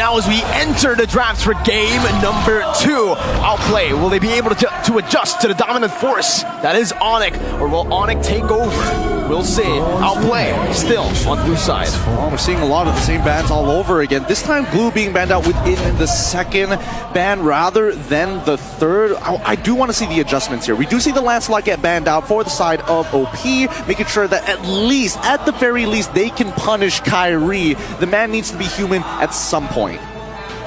now as we enter the drafts for game number 2. Outplay, will they be able to adjust to the dominant force that is onic, or will onic take over? We'll see. Outplay, still on blue side. Well, we're seeing a lot of the same bans all over again. This time, blue being banned out within the second ban rather than the third. I do want to see the adjustments here. We do see the Lancelot get banned out for the side of OP, making sure that at the very least, they can punish Kyrie. The man needs to be human at some point.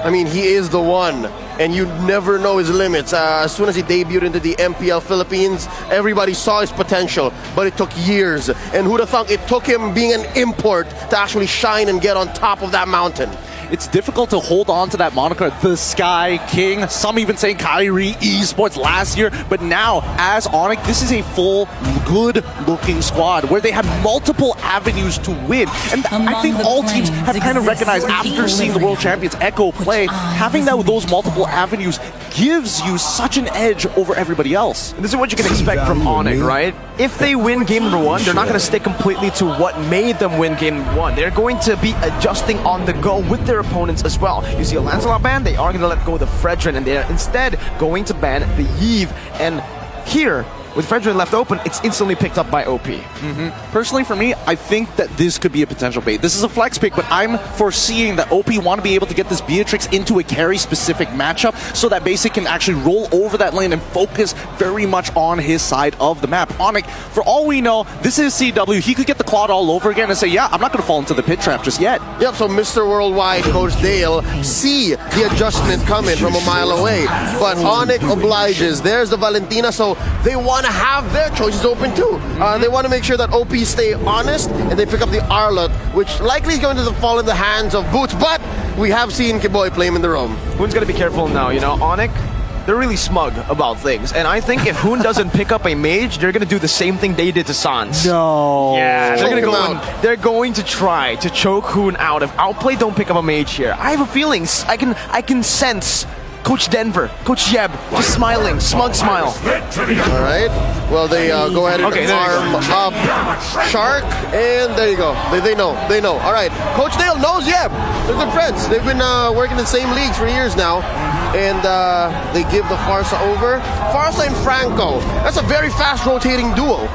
I mean, he is the one, and you never know his limits. As soon as he debuted into the MPL Philippines, everybody saw his potential, but it took years. And who'd have thought it took him being an import to actually shine and get on top of that mountain? It's difficult to hold on to that moniker, the Sky King. Some even saying Kyrie Esports last year. But now, as onic, this is a full, good-looking squad where they have multiple avenues to win. And I think all teams have kind of recognized after seeing the World Champions Echo play, having those multiple avenues gives you such an edge over everybody else. This is what you can expect from onic, right? If they win game number 1, they're not going to stick completely to what made them win game number 1. They're going to be adjusting on the go with their opponents as well. You see a Lancelot ban, they are going to let go of the Fredrin, and they're instead going to ban the Yves. And here, with Fredrin left open, it's instantly picked up by OP. Personally, for me, I think that this could be a potential bait. This is a flex pick, but I'm foreseeing that OP want to be able to get this Beatrix into a carry-specific matchup so that Basic can actually roll over that lane and focus very much on his side of the map. onic, for all we know, this is CW. He could get the Claude all over again and say, yeah, I'm not going to fall into the pit trap just yet. Yep, so Mr. Worldwide, Coach Dale, see the adjustment coming from a mile away. But onic obliges. There's the Valentina, so they want to have their choices open too. They want to make sure that OP stay honest and they pick up the Arlot, which likely is going to fall in the hands of Boots, but we have seen Kiboy play him in the roam. Hoon's going to be careful now, you know. onic, they're really smug about things, and I think if Hoon doesn't pick up a mage, they're going to do the same thing they did to Sans. No. Yeah, they're going to try to choke Hoon out. If Outplay don't pick up a mage here, I have a feeling, I can sense Coach Denver, Coach Yeb, just smiling, smug smile. All right. Well, they go ahead and arm up Shark, and there you go. They know. All right. Coach Dale knows Yeb. They're good friends. They've been working in the same leagues for years now, and they give the Farsa over. Farsa and Franco. That's a very fast rotating duo.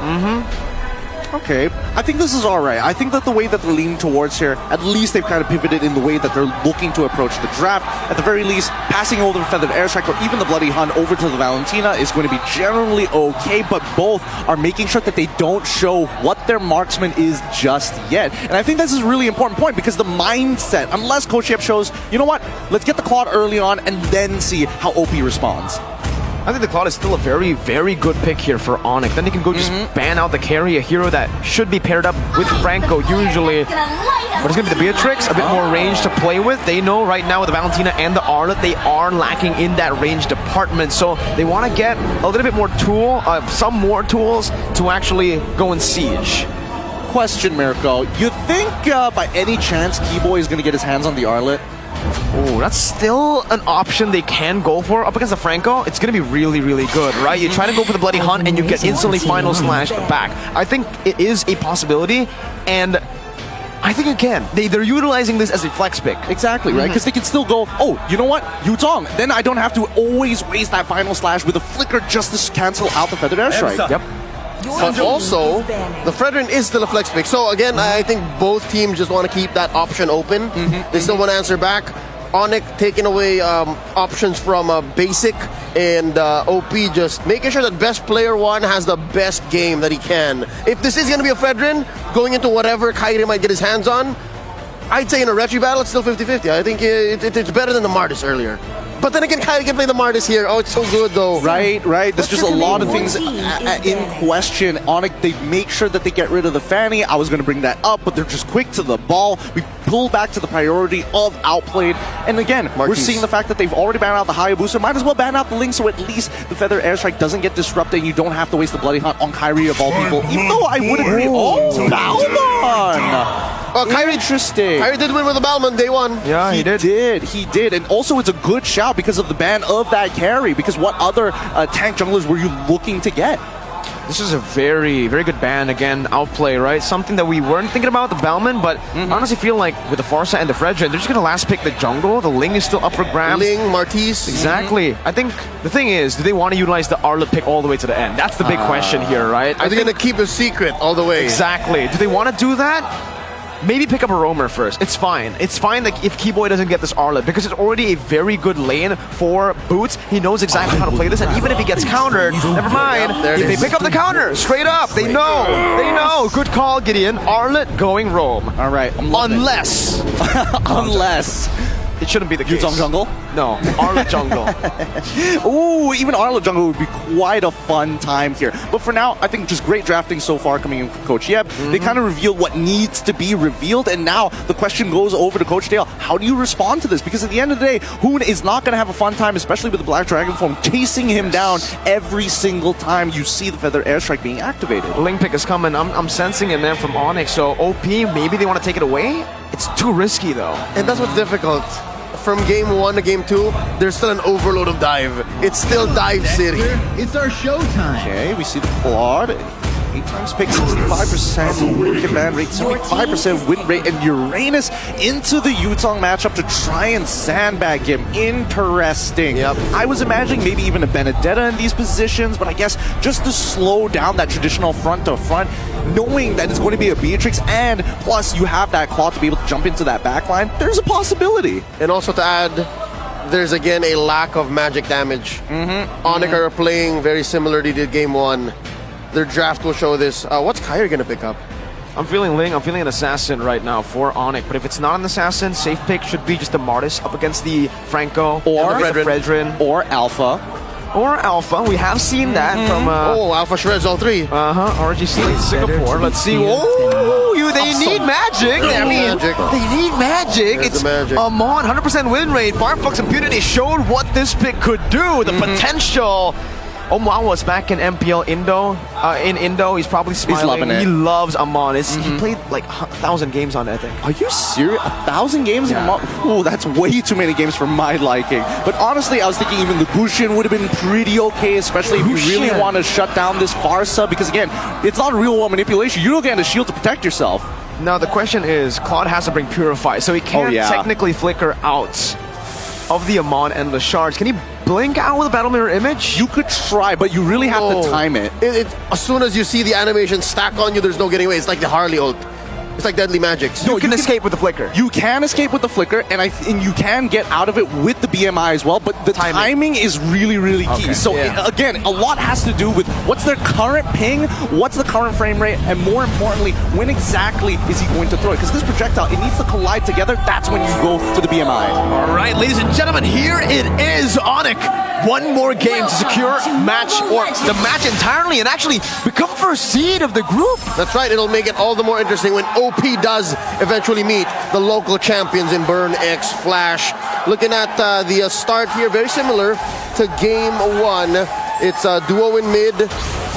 Okay, I think this is all right. I think that the way that they're leaning towards here, at least they've kind of pivoted in the way that they're looking to approach the draft. At the very least, passing over the Feathered Airstrike or even the Bloody Hunt over to the Valentina is going to be generally okay, but both are making sure that they don't show what their marksman is just yet. And I think this is a really important point because the mindset, unless Coach Yep shows, you know what, let's get the Claude early on and then see how OP responds. I think the Claude is still a very, very good pick here for onic. Then he can go just ban out the carry, a hero that should be paired up with Franco usually. But it's going to be the Beatrix, a bit more range to play with. They know right now with the Valentina and the Arlot, they are lacking in that range department. So they want to get a little bit more some more tools to actually go and siege. Question, Mirko. You think by any chance Keyboy is going to get his hands on the Arlot? Oh, that's still an option they can go for. Up against the Franco, it's going to be really, really good, right? You try to go for the Bloody Hunt and you get instantly Final Slash back. I think it is a possibility, and I think again, they're utilizing this as a flex pick. Exactly, right? Because they can still go, oh, you know what? Yutong. Then I don't have to always waste that Final Slash with a flicker just to cancel out the Feathered Airstrike. Yep. But also, the Fredrin is still a flex pick. So again, I think both teams just want to keep that option open. They still want to answer back. onic taking away options from Basic, and OP just making sure that best player one has the best game that he can. If this is going to be a Fredrin, going into whatever Kyrie might get his hands on, I'd say in a Retri battle, it's still 50-50. I think it's better than the Martis earlier. But then again, Kyrie can play the Martis here. Oh, it's so good, though. Right. There's just a lot of things in question. onic, they make sure that they get rid of the Fanny. I was going to bring that up, but they're just quick to the ball. We pull back to the priority of Outplayed. And again, we're seeing the fact that they've already banned out the Hayabusa. Might as well ban out the Link so at least the Feather Airstrike doesn't get disrupted and you don't have to waste the Bloody Hunt on Kyrie of all people. Even though I would agree. Oh, Balmon! Kyrie, interesting. Kyrie did win with the Balmon day one. Yeah, he did. He did. And also it's a good shout because of the ban of that carry. Because what other tank junglers were you looking to get? This is a very, very good ban. Again, outplay, right? Something that we weren't thinking about, the Bellman, but I honestly feel like with the Farsa and the Fredrin, they're just going to last pick the jungle. The Ling is still up for grabs. Ling, Martis. Exactly. I think the thing is, do they want to utilize the Arlet pick all the way to the end? That's the big question here, right? Are they going to keep a secret all the way? Exactly. Do they want to do that? Maybe pick up a roamer first. It's fine. It's fine like if Keyboy doesn't get this Arlet because it's already a very good lane for Boots. He knows exactly how to play this, and even if he gets countered, never mind. If they pick up the counter, straight up, they know. They know. Good call, Gideon. Arlet going roam. All right. Unless. Unless. It shouldn't be the case. Yuzong jungle? No, Arlet jungle. Ooh, even Arlet jungle would be quite a fun time here. But for now, I think just great drafting so far coming in from Coach Yeb. They kind of revealed what needs to be revealed, and now the question goes over to Coach Dale. How do you respond to this? Because at the end of the day, Hoon is not going to have a fun time, especially with the Black Dragon form, chasing him down every single time you see the Feather Airstrike being activated. Ling pick is coming. I'm sensing it, man, from Onyx. So OP, maybe they want to take it away? It's too risky, though. And that's what's difficult. From game 1 to game 2, there's still an overload of dive. It's still dive city. It's our showtime. Okay, we see the Claude. 8 times pick, 65% win command rate, 75% win rate, and Uranus into the Yutong matchup to try and sandbag him. Interesting. Yep. I was imagining maybe even a Benedetta in these positions, but I guess just to slow down that traditional front to front, knowing that it's going to be a Beatrix, and plus you have that Claw to be able to jump into that backline, there's a possibility. And also to add, there's again a lack of magic damage. Onic are playing very similarly to game 1. Their draft will show this. What's Kyrie going to pick up? I'm feeling Ling. I'm feeling an Assassin right now for Onyx. But if it's not an Assassin, safe pick should be just the Martis up against the Franco Or the Fredrin. Or Alpha. Or Alpha. We have seen that from Alpha shreds all 3. RGC in Singapore. Let's see. Oh, they need magic. I mean, Magic. they need magic. There's It's the magic. Amon, 100% win rate. Firefox Impunity showed what this pick could do. The potential. Omwan was back in MPL Indo. In Indo, he's probably smiling. loving it. He loves Amon. He played like 1,000 games on it, I think. Are you serious? 1,000 games in a Yeah. month? Ooh, that's way too many games for my liking. But honestly, I was thinking even the Bushian would have been pretty okay, especially if you really Bushian. want to shut down this Farsa, because again, it's not real world manipulation. You don't get a shield to protect yourself. Now the question is, Claude has to bring Purify, so he can't technically flicker out of the Amon Endless Shards. Can he blink out with a Battle Mirror Image? You could try, but you really have to time it. As soon as you see the animation stack on you, there's no getting away. It's like the Harley ult. It's like Deadly Magics. You can escape with the flicker. You can escape with the flicker, and you can get out of it with the BMI as well, but the timing is really, really key. Okay. So again, a lot has to do with what's their current ping, what's the current frame rate, and more importantly, when exactly is he going to throw it? Because this projectile, it needs to collide together. That's when you go for the BMI. All right, ladies and gentlemen, here it is, Onyx. One more game to secure match, or the match entirely, and actually become first seed of the group. That's right. It'll make it all the more interesting when OP does eventually meet the local champions in Burn X Flash. Looking at the start here, very similar to game 1. It's a duo in mid.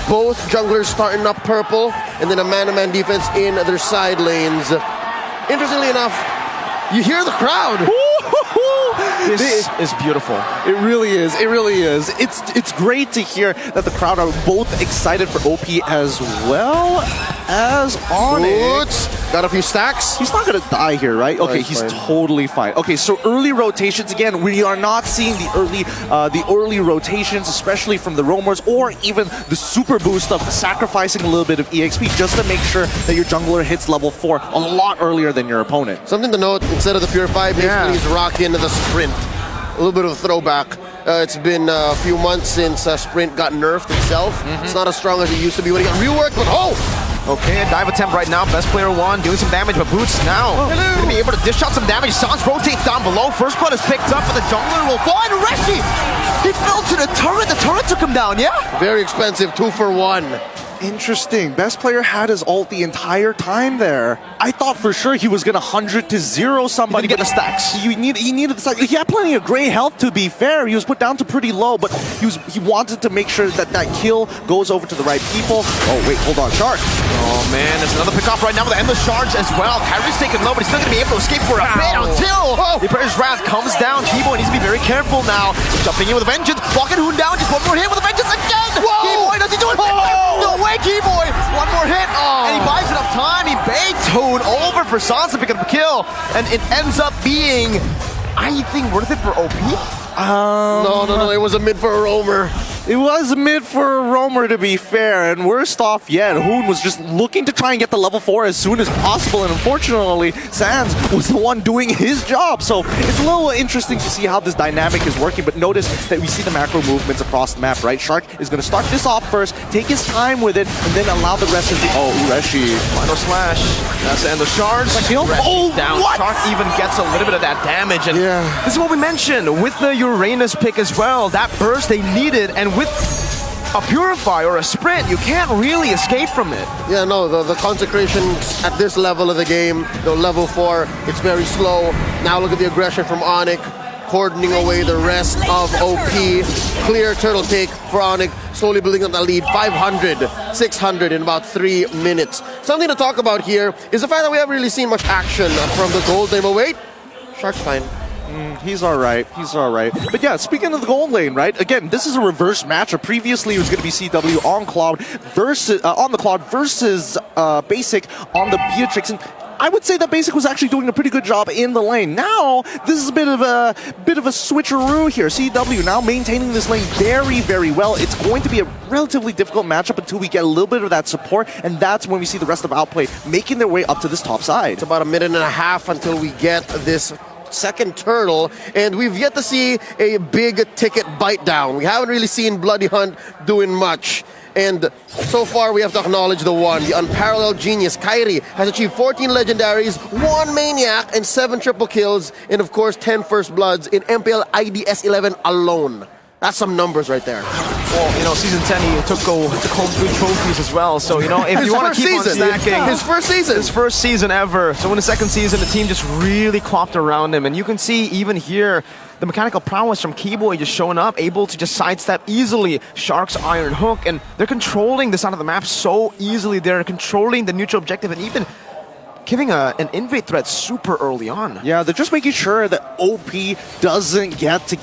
Both junglers starting up purple, and then a man-to-man defense in their side lanes. Interestingly enough, you hear the crowd. This is beautiful. It really is. It really is. It's great to hear that the crowd are both excited for OP as well as Onyx. Got a few stacks. He's not going to die here, right? Okay, he's he's fine. totally fine. Okay, so early rotations again. We are not seeing the early rotations, especially from the roamers, or even the super boost of sacrificing a little bit of EXP just to make sure that your jungler hits level 4 a lot earlier than your opponent. Something to note, instead of the Purify, basically he's rocking the Sprint. A little bit of a throwback. It's been a few months since Sprint got nerfed itself. It's not as strong as it used to be when he got reworked, but Okay, a dive attempt right now. Best player 1 doing some damage, but Boots now going to be able to dish out some damage. Sans rotates down below. First blood is picked up, but the jungler will fall. And Reshi, he fell to the turret. The turret took him down, yeah? very expensive, 2 for 1. Interesting. Best player had his ult the entire time there. I thought for sure he was gonna 100 to 0 somebody. He didn't get the stacks. He needed the stacks. He had plenty of gray health, to be fair. He was put down to pretty low, but he wanted to make sure that that kill goes over to the right people. Oh wait, hold on, Shark. Oh man, there's another pick off right now with the Endless Shards as well. Kyrie's taken low, but he's still going to be able to escape for a bit until the Emperor's Wrath comes down. Keyboy needs to be very careful now. Jumping in with a vengeance, walking Hoon down, just one more hit with a vengeance again. Keyboy, does he do it? No way! away, Keyboy! One more hit, and he buys enough time. He baits Hoon over for Sans to pick up the kill, and it ends up being, I think, worth it for OP. No, it was a mid for a roamer. It was mid for a roamer, to be fair, and worst off yet, Hoon was just looking to try and get the level 4 as soon as possible, and unfortunately, Sans was the one doing his job. So it's a little interesting to see how this dynamic is working, but notice that we see the macro movements across the map, right? Shark is going to start this off first, take his time with it, and then allow the rest of the... Oh, Ureshi. Final slash. That's the end of Shards. Oh, down. what? Shark even gets a little bit of that damage, and Yeah. this is what we mentioned with the Uranus pick as well. That burst they needed, and with a Purify or a Sprint, you can't really escape from it. Yeah, no, the consecration at this level of the game, level 4, it's very slow. Now look at the aggression from onic, cordoning away the rest of OP. Clear turtle take for onic, slowly building up the lead. 500, 600 in about 3 minutes. Something to talk about here is the fact that we haven't really seen much action from the gold lane. But wait, Shark's fine. He's all right. He's all right. But yeah, speaking of the gold lane, right? Again, this is a reverse matchup. Previously, it was going to be CW on Cloud versus on the Cloud versus Basic on the Beatrix. And I would say that Basic was actually doing a pretty good job in the lane. Now, this is a bit of a switcheroo here. CW now maintaining this lane very, very well. It's going to be a relatively difficult matchup until we get a little bit of that support, and that's when we see the rest of Outplay making their way up to this top side. It's about a minute and a half until we get this second turtle, and we've yet to see a big ticket bite down. We haven't really seen Bloody Hunt doing much. And so far, we have to acknowledge the unparalleled genius. Kairi has achieved 14 legendaries, 1 maniac, and 7 triple kills, and of course, 10 first bloods in MPL IDS 11 alone. That's some numbers right there. Well, season 10, he took home 3 trophies as well. So, if you want to keep on stacking... His first season. His first season ever. So in the second season, the team just really clopped around him. And you can see even here, the mechanical prowess from Keyboy just showing up, able to just sidestep easily Shark's Iron Hook. And they're controlling this side of the map so easily. They're controlling the neutral objective and even giving an invade threat super early on. Yeah, they're just making sure that OP doesn't get to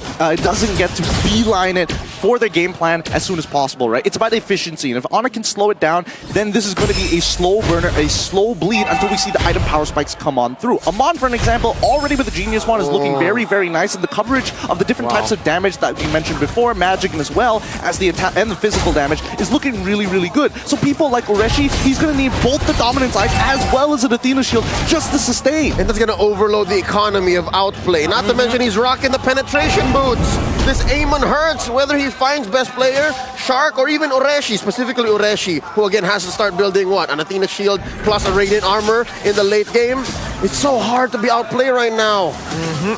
beeline it for their game plan as soon as possible, right? It's about efficiency, and if onic can slow it down, then this is going to be a slow burner, a slow bleed until we see the item power spikes come on through. Amon, for an example, already with the Genius one is looking very, very nice, and the coverage of the different types of damage that we mentioned before, magic and as well as the attack and the physical damage, is looking really, really good. So people like Ureshi, he's going to need both the Dominance Ice as well as an Athena Shield just to sustain. And that's going to overload the economy of Outplay. Not to mention he's rocking the penetration boots. This Amon hurts, whether he finds best player, Shark, or even Ureshi, specifically Ureshi, who again has to start building what? An Athena Shield plus a Radiant Armor in the late game. It's so hard to be Outplay right now.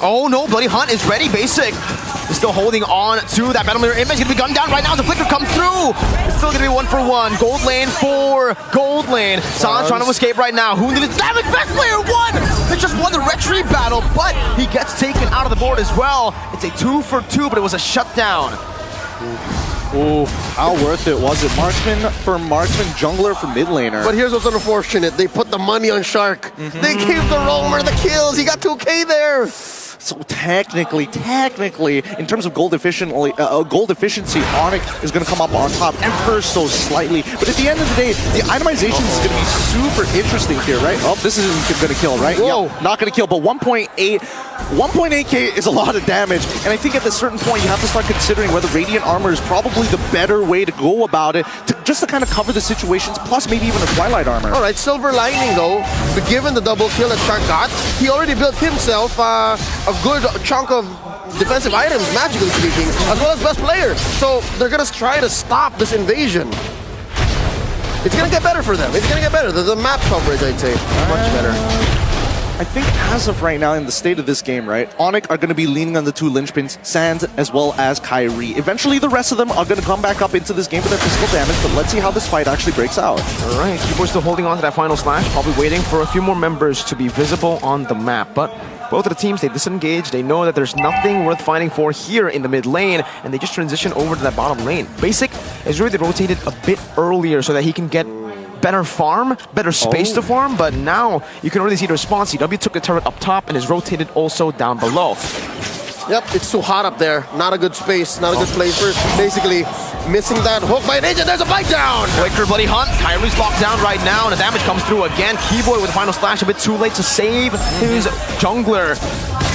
Oh no, Bloody Hunt is ready, Basic. Is still holding on to that Battle Mirror image. Gonna be gunned down right now as the flicker comes through. It's still gonna be 1-for-1. Gold lane for gold lane. Sans trying to escape right now. Who did it? Damage best player won! They just won the retrieve battle, but he gets taken out of the board as well. It's a 2-for-2, but it was a shutdown. Ooh, how worth it was it? Marksman for marksman, jungler for mid laner. But here's what's unfortunate. They put the money on Shark. They gave the roamer the kills. He got 2K there. So technically, in terms of gold efficiency, onic is going to come up on top ever so slightly. But at the end of the day, the itemization is going to be super interesting here, right? Oh, this isn't going to kill, right? Whoa. Yep, not going to kill, but 1.8K is a lot of damage. And I think at a certain point, you have to start considering whether Radiant Armor is probably the better way to go about it, just to kind of cover the situations, plus maybe even a Twilight Armor. All right, silver lining though, given the double kill that Shark got, he already built himself a good chunk of defensive items, magically speaking, as well as best player. So they're going to try to stop this invasion. It's going to get better for them. It's going to get better. The map coverage, I'd say, much better. I think as of right now, in the state of this game, right, onic are going to be leaning on the 2 linchpins, Sans as well as Kairi. Eventually, the rest of them are going to come back up into this game with their physical damage, but let's see how this fight actually breaks out. All right, Keyboard's still holding on to that final slash, probably waiting for a few more members to be visible on the map, but both of the teams, they disengage. They know that there's nothing worth fighting for here in the mid lane, and they just transition over to that bottom lane. Basic is really rotated a bit earlier so that he can get better farm, better space to farm, but now you can already see the response. CW took the turret up top and is rotated also down below. Yep, it's too hot up there. Not a good space, not a good place for basically missing that hook by an agent. There's a bite down. Quicker bloody hunt. Kyrie's locked down right now, and the damage comes through again. Keyboy with the final slash, a bit too late to save his jungler.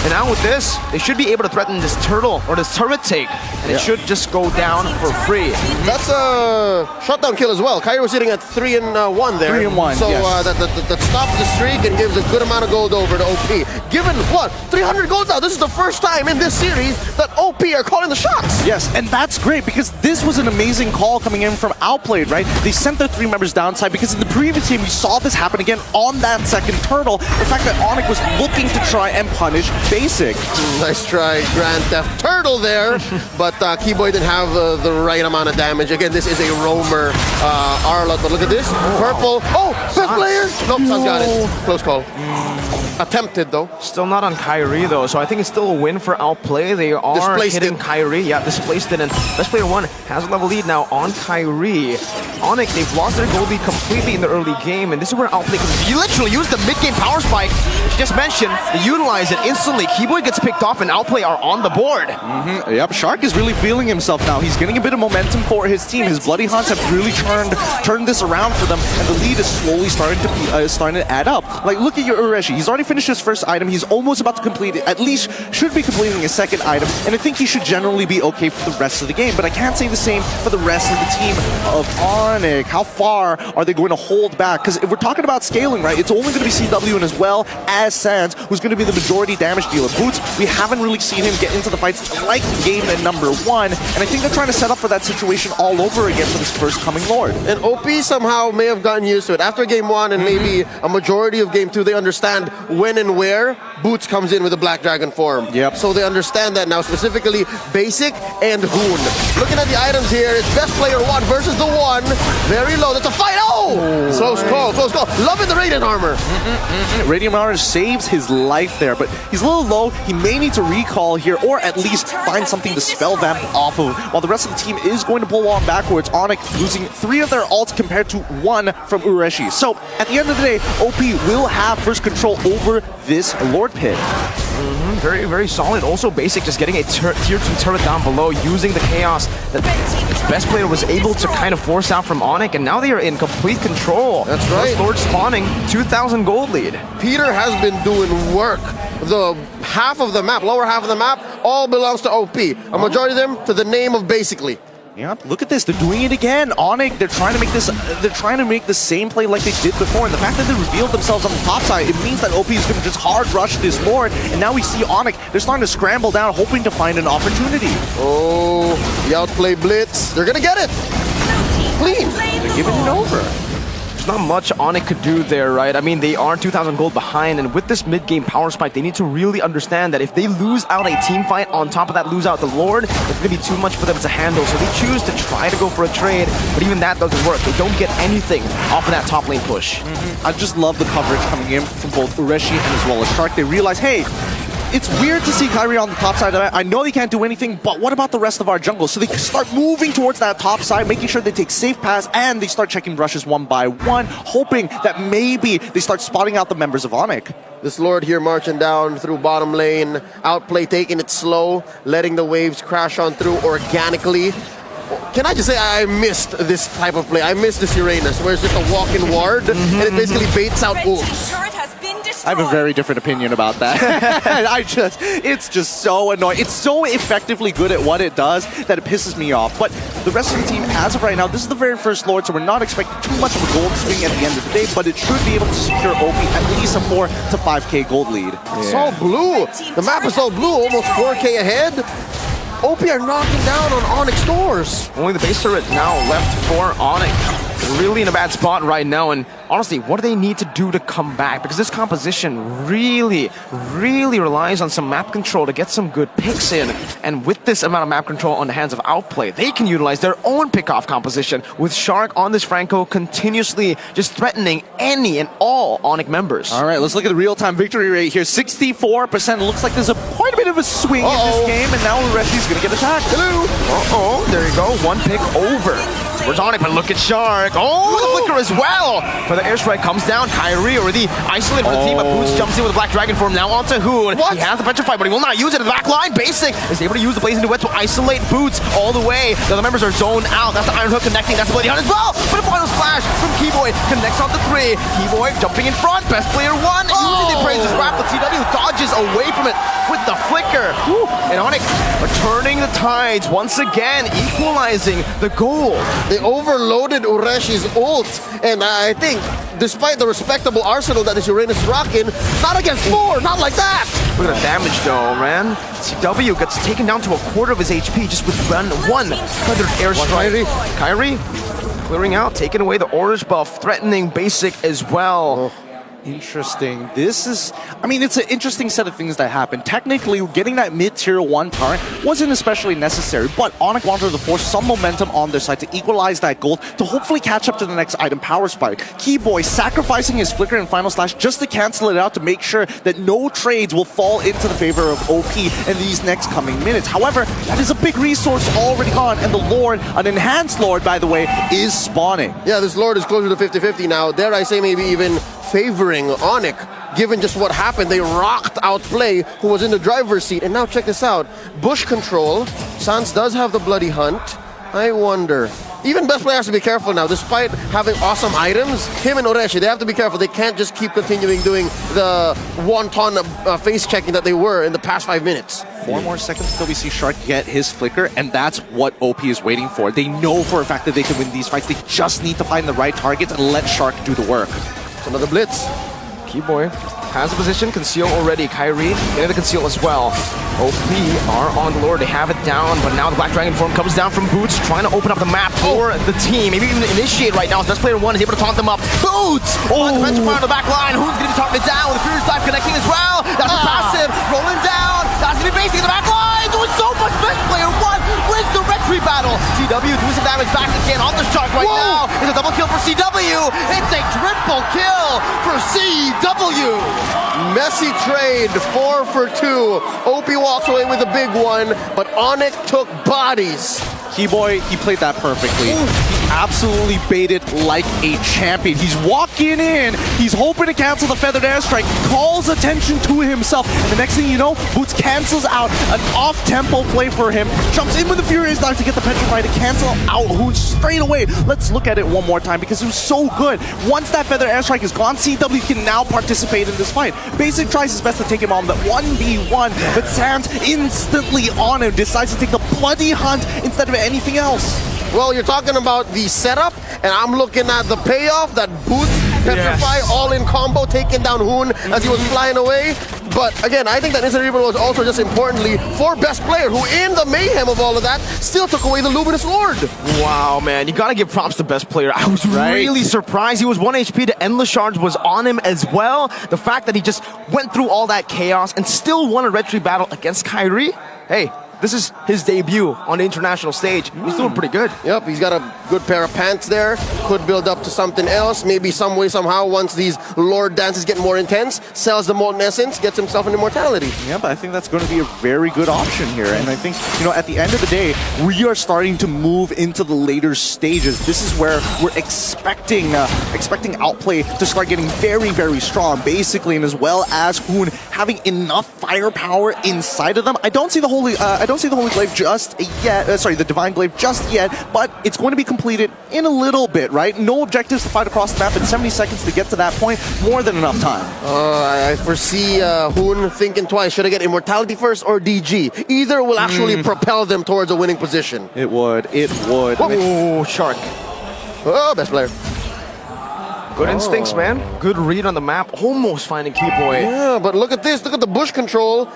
And now with this, they should be able to threaten this turtle or this turret take, and it should just go down for free. That's a shutdown kill as well. Kyrie was sitting at 3-1 there. 3-1, so yes. that stops the streak and gives a good amount of gold over to OP. Given what? 300 gold now. This is the first time in this series that OP are calling the shots. Yes, and that's great because this was an amazing call coming in from Outplayed, right? They sent their 3 members downside because in the previous game we saw this happen again on that second turtle. The fact that onic was looking to try and punish Basic. Nice try, Grand Theft Turtle there, but Keyboy didn't have the right amount of damage. Again, this is a roamer Arlot, but look at this. Purple. Oh, fifth player. Nope, Suns got it. Close call. Attempted though. Still not on Kyrie though, so I think it's still a win for Outplay. They are Displaced hitting it. Kyrie. Yeah, displaced it, and Best Player 1 has a level lead now on Kyrie. onic, they've lost their gold lead completely in the early game, and this is where Outplay can literally use the mid-game power spike, which you just mentioned. They utilize it instantly. Keyboy gets picked off, and Outplay are on the board. Yep, Shark is really feeling himself now. He's getting a bit of momentum for his team. His Bloody Hunts have really turned this around for them, and the lead is slowly starting to add up. Like, look at your Ureshi. He's already finished his first item. He's almost about to complete it. At least should be completing his second item, and I think he should generally be okay for the rest of the game. But I can't say the same for the rest of the team of onic. How far are they going to hold back? Because if we're talking about scaling, right, it's only going to be CW and as well as Sands who's going to be the majority damage dealer. Boots, we haven't really seen him get into the fights like game at number 1, and I think they're trying to set up for that situation all over again for this first coming Lord. And OP somehow may have gotten used to it. After game 1 and maybe a majority of game 2, they understand when and where Boots comes in with the Black Dragon form. Yep. So they understand that now, specifically Basic and Hoon. Looking at the items here, it's Best Player 1 versus the 1. Very low. That's a fight. Oh! Close call, close call. Loving the Radiant Armor. Radiant Armor saves his life there, but he's a little low. He may need to recall here, or at least find something to spell vamp off of, while the rest of the team is going to pull on backwards. onic losing 3 of their ults compared to 1 from Ureshi. So at the end of the day, OP will have first control over this Lord Pit. Very, very solid. Also, Basic just getting a tier 2 turret down below, using the chaos that its Best Player was able to kind of force out from onic, and now they are in complete control. That's right. First Lord spawning, 2,000 gold lead. Peter has been doing work. The half of the map, lower half of the map, all belongs to OP. A majority of them to the name of Basically. Yeah, look at this. They're doing it again. onic, they're trying to make this. They're trying to make the same play like they did before. And the fact that they revealed themselves on the top side, it means that OP is going to just hard rush this Lord. And now we see onic. They're starting to scramble down, hoping to find an opportunity. Oh, the outplay blitz. They're gonna get it. Clean. They're giving it over. Not much onic could do there, right? I mean, they are 2,000 gold behind, and with this mid-game power spike, they need to really understand that if they lose out a team fight, on top of that lose out the Lord, it's going to be too much for them to handle. So they choose to try to go for a trade, but even that doesn't work. They don't get anything off of that top lane push. I just love the coverage coming in from both Ureshi and as well as Shark. They realize, hey, it's weird to see Kyrie on the top side of that. I know they can't do anything, but what about the rest of our jungle? So they start moving towards that top side, making sure they take safe paths, and they start checking rushes one by one, hoping that maybe they start spotting out the members of onic. This Lord here marching down through bottom lane. Outplay taking it slow, letting the waves crash on through organically. Can I just say I missed this type of play? I missed this Uranus, where it's just a walk-in ward, and it basically baits out wolves. I have a very different opinion about that. It's just so annoying. It's so effectively good at what it does that it pisses me off. But the rest of the team, as of right now, this is the very first Lord, so we're not expecting too much of a gold swing at the end of the day, but it should be able to secure OP at least a 4 to 5k gold lead. It's all blue. The map is all blue, almost 4k ahead. OP are knocking down on onic doors. Only the base turret now left for onic. They're really in a bad spot right now, and honestly, what do they need to do to come back? Because this composition really, really relies on some map control to get some good picks in. And with this amount of map control on the hands of Outplay, they can utilize their own pick-off composition, with Shark on this Franco continuously just threatening any and all onic members. All right, let's look at the real-time victory rate here. 64%. Looks like there's quite a bit of a swing in this game, and now Ureshi's going to get attacked. Hello. There you go. One pick over. towards onic, but look at Shark. Oh, the flicker as well. For the airstrike comes down. Kyrie already isolated for the team, but Boots jumps in with a Black Dragon form now onto Hoon. He has the petrify, but he will not use it in the back line. Basic is able to use the Blazing Duet to isolate Boots all the way. The other members are zoned out. That's the Iron Hook connecting. That's the Bloody Hunt as well. But a final splash from Keyboy connects on the 3. Keyboy jumping in front. Best player 1. Usually they praise his rap, but TW dodges away from it with the flicker. Woo. And onic returning the tides once again, equalizing the goal. They overloaded Ureshi's ult, and I think despite the respectable arsenal that this Uranus is rocking, not against 4, not like that. Look at the damage though, man. CW gets taken down to a quarter of his HP just with one feathered airstrike. Kyrie clearing out, taking away the orange buff, threatening Basic as well. Interesting. This is, I mean, it's an interesting set of things that happened. Technically, getting that mid-tier 1 turret wasn't especially necessary, but onic wanted to force some momentum on their side to equalize that gold to hopefully catch up to the next item, Power Spike. Keyboy sacrificing his flicker and final slash just to cancel it out to make sure that no trades will fall into the favor of OP in these next coming minutes. However, that is a big resource already gone, and the Lord, an enhanced Lord, by the way, is spawning. Yeah, this Lord is closer to 50-50 now. Dare I say maybe even favoring onic, given just what happened. They rocked Outplay, who was in the driver's seat. And now check this out. Bush control. Sans does have the Bloody Hunt. I wonder. Even best player has to be careful now. Despite having awesome items, him and Ureshi, they have to be careful. They can't just keep continuing doing the wonton face checking that they were in the past 5 minutes. 4 more seconds until we see Shark get his flicker, and that's what OP is waiting for. They know for a fact that they can win these fights. They just need to find the right targets and let Shark do the work. Another blitz. Keyboy has the position, conceal already. Kyrie getting the conceal as well. OP are on the Lord, they have it down, but now the Black Dragon form comes down from Boots, trying to open up the map for the team. Maybe even initiate right now. His best player 1 is able to taunt them up. Boots! Oh, the Venture Fire on the back line. Who's going to be targeted down with the Furious Dive connecting as well? That's a passive, rolling down. That's going to be basic in the back line. Doing so much. Best player 1 wins the retry battle. CW doing some damage back again on the Shark right now. It's a double kill for CW. It's a triple kill for CW. Messy trade, 4 for 2. OP walks away with a big one, but onic took bodies. Keyboy, he played that perfectly. He absolutely baited like a champion. He's walking in, he's hoping to cancel the feathered airstrike, calls attention to himself, and the next thing you know, Boots cancels out an off-tempo play for him, jumps in with the Furious Dive to get the Petrify to cancel out Hoon straight away. Let's look at it one more time because it was so good. Once that feathered airstrike is gone, CW can now participate in this fight. Basic tries his best to take him on the 1v1, but Sans instantly on him, decides to take the Bloody Hunt instead of anything else. Well, you're talking about the setup, and I'm looking at the payoff, that Boots Petrify all-in combo, taking down Hoon as he was flying away. But again, I think that instant removal was also just importantly for best player, who in the mayhem of all of that, still took away the Luminous Lord. Wow, man, you gotta give props to best player. I was really surprised. He was 1 HP, the Endless Shards was on him as well. The fact that he just went through all that chaos and still won a retry battle against Kyrie, hey, this is his debut on the international stage. He's doing pretty good. Yep, he's got a good pair of pants there. Could build up to something else. Maybe some way, somehow, once these Lord dances get more intense, sells the Molten Essence, gets himself an immortality. Yeah, but I think that's going to be a very good option here. And I think, you know, at the end of the day, we are starting to move into the later stages. This is where we're expecting Outplay to start getting very, very strong, basically, and as well as Hoon having enough firepower inside of them. I don't see the Holy Glaive just yet. The Divine Glaive just yet, but it's going to be completed in a little bit, right? No objectives to fight across the map in 70 seconds to get to that point. More than enough time. I foresee Hoon thinking twice. Should I get Immortality first or DG? Either will actually propel them towards a winning position. It would. It would. Oh, Shark. Oh, best player. Good instincts, man. Good read on the map. Almost finding Keyboy. Yeah, but look at this. Look at the bush control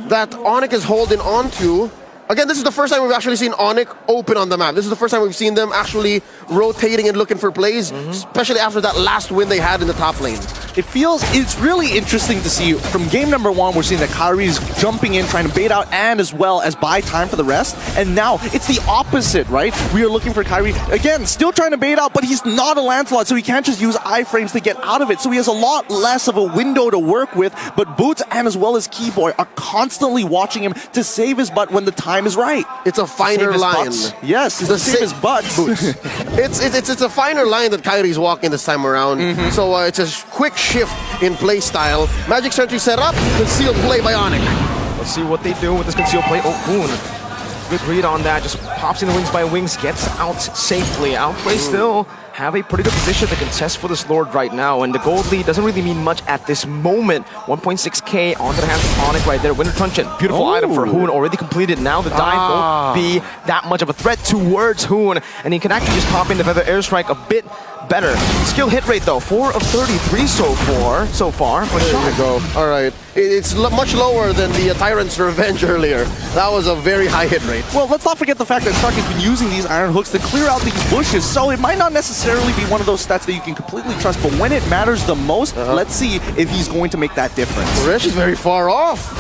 that onic is holding on to. Again, this is the first time we've actually seen onic open on the map. This is the first time we've seen them actually rotating and looking for plays, especially after that last win they had in the top lane. it's really interesting to see from game number 1, we're seeing that Kyrie's jumping in, trying to bait out and as well as buy time for the rest. And now it's the opposite, right? We are looking for Kyrie, again, still trying to bait out, but he's not a Lancelot, so he can't just use iframes to get out of it. So he has a lot less of a window to work with, but Boots and as well as Keyboy are constantly watching him to save his butt when the time is right. It's a finer line. Yes, it's to save his butt, Boots. It's a finer line that Kyrie's walking this time around. So it's a quick shift in play style. Magic Sentry set up, concealed play by onic. Let's see what they do with this concealed play. Oh, Boone. Good read on that. Just pops in the wings by wings, gets out safely. Outplay still have a pretty good position to contest for this Lord right now. And the gold lead doesn't really mean much at this moment. 1.6k onto the hands of onic right there. Winter Truncheon. Beautiful item for Hoon. Already completed. Now the dive won't be that much of a threat towards Hoon. And he can actually just pop in the Feather Airstrike a bit better. Skill hit rate though, 4 of 33 so far. There you go. All right. It's much lower than the Tyrant's Revenge earlier. That was a very high hit rate. Well, let's not forget the fact that Shark has been using these iron hooks to clear out these bushes, so it might not necessarily be one of those stats that you can completely trust, but when it matters the most, let's see if he's going to make that difference. Resh is very far off.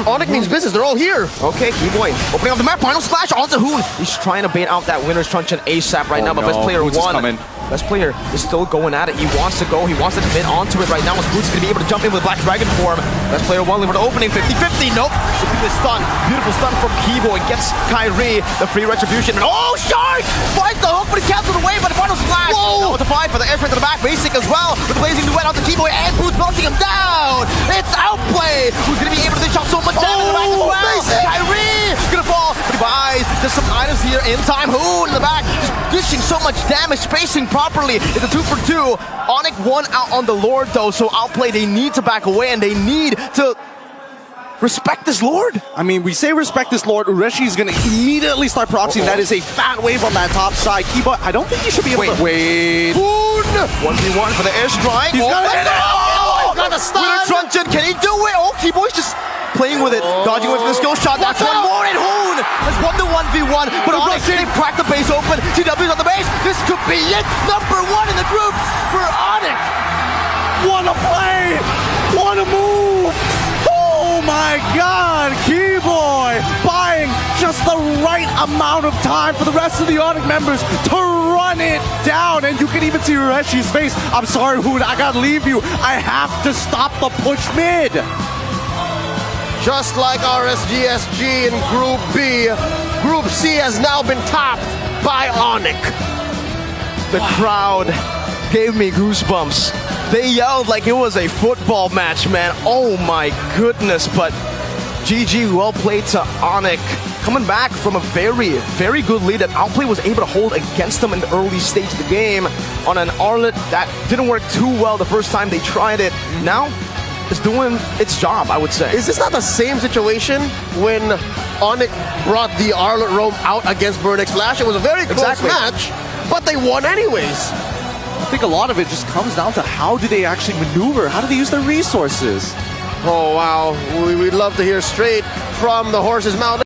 onic means business. They're all here. Okay, Keyboy opening up the map. Final splash onto Hoon. He's trying to bait out that Winter's Truncheon ASAP right now, but best player won. Best player is still going at it. He wants to go. He wants to commit onto it right now. Boots is going to be able to jump in with Black Dragon form. Best player won for the opening. 50-50. Nope. It's the stun. Beautiful stun from Keyboy. Gets Kyrie the free retribution. And oh, Shark! Finds the hook, but he canceled away by the final splash. Now it's a 5 for the airstrike to the back. Basic as well. With the blazing duet onto Keyboy and Boots melting him down. It's Outplay who's going to be able to dish out so much damage in the back as well. Basic. Kyrie going to fall, but he buys. There's some items here in time. Hoon in the back. Just dishing so much damage, spacing properly. It's a 2 for 2. onic won out on the Lord though, so Outplay, they need to back away and they need to respect this Lord. I mean, we say respect this Lord. Ureshi is going to immediately start proxying. That is a fat wave on that top side. Keyboy, I don't think he should be able to... Wait. Boon! 1v1 for the airstrike. He's got it. Got the stun. Winter Truncheon, can he do it? Oh, Keyboy's just playing with it. Dodging away from the skill shot. That's one more, and Hoon has won the 1v1. But onic, they cracked the base open. TW's on the base. This could be it. Number 1 in the group for onic. What a play! What a move! Oh my God! Keyboy buying just the right amount of time for the rest of the onic members to run it down. And you can even see Ureshi's face. I'm sorry, Hoon, I gotta leave you. I have to stop the push mid. Just like RSGSG in Group B, Group C has now been topped by onic. The crowd gave me goosebumps. They yelled like it was a football match, man. Oh my goodness, but GG, well played to onic. Coming back from a very, very good lead that Outplay was able to hold against them in the early stage of the game on an Arlet that didn't work too well the first time they tried it. Now, it's doing its job, I would say. Is this not the same situation when onic brought the Arlet Roam out against Burnex Flash? It was a very close match, but they won anyways. I think a lot of it just comes down to how do they actually maneuver? How do they use their resources? Oh, wow. We'd love to hear straight from the horse's mouth.